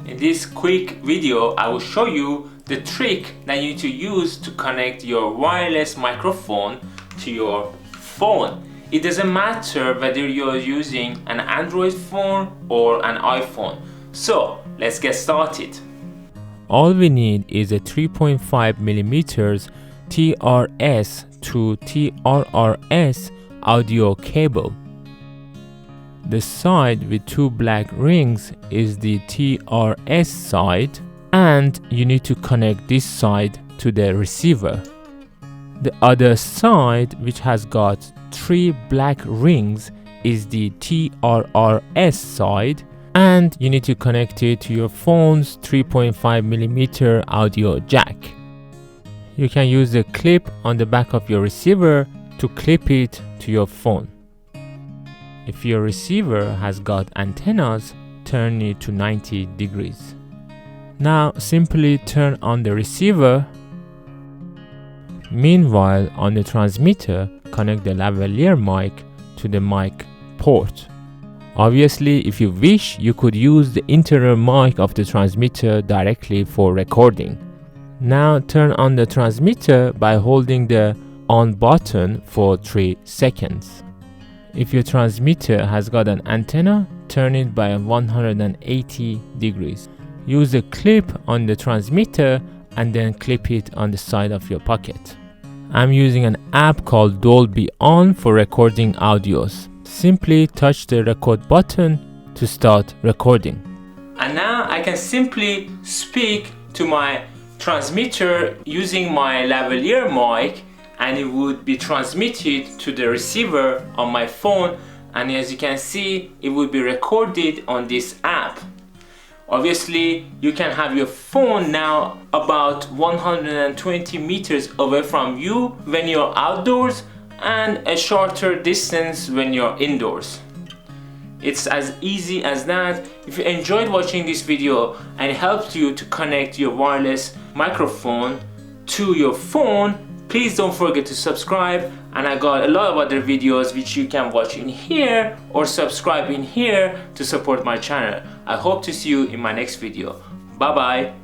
In this quick video, I will show you the trick that you need to use to connect your wireless microphone to your phone. It doesn't matter whether you're using an Android phone or an iPhone. So let's get started. All we need is a 3.5mm TRRS to TRRS audio cable. The side with two black rings is the TRRS side, and you need to connect this side to the receiver. The other side, which has got three black rings, is the TRRS side, and you need to connect it to your phone's 3.5mm audio jack. You can use the clip on the back of your receiver to clip it to your phone. If your receiver has got antennas, turn it to 90 degrees. Now simply turn on the receiver. Meanwhile, on the transmitter, connect the lavalier mic to the mic port. Obviously, if you wish, you could use the internal mic of the transmitter directly for recording. Now turn on the transmitter by holding the on button for 3 seconds. If your transmitter has got an antenna, turn it by 180 degrees. Use a clip on the transmitter and then clip it on the side of your pocket. I'm using an app called Dolby On for recording audios. Simply touch the record button to start recording. And now I can simply speak to my transmitter using my lavalier mic, and it would be transmitted to the receiver on my phone, and as you can see, it will be recorded on this app. Obviously, you can have your phone now about 120 meters away from you when you're outdoors and a shorter distance when you're indoors. It's as easy as that. If you enjoyed watching this video and it helped you to connect your wireless microphone to your phone, please don't forget to subscribe, and I got a lot of other videos which you can watch in here or subscribe in here to support my channel. I hope to see you in my next video. Bye bye.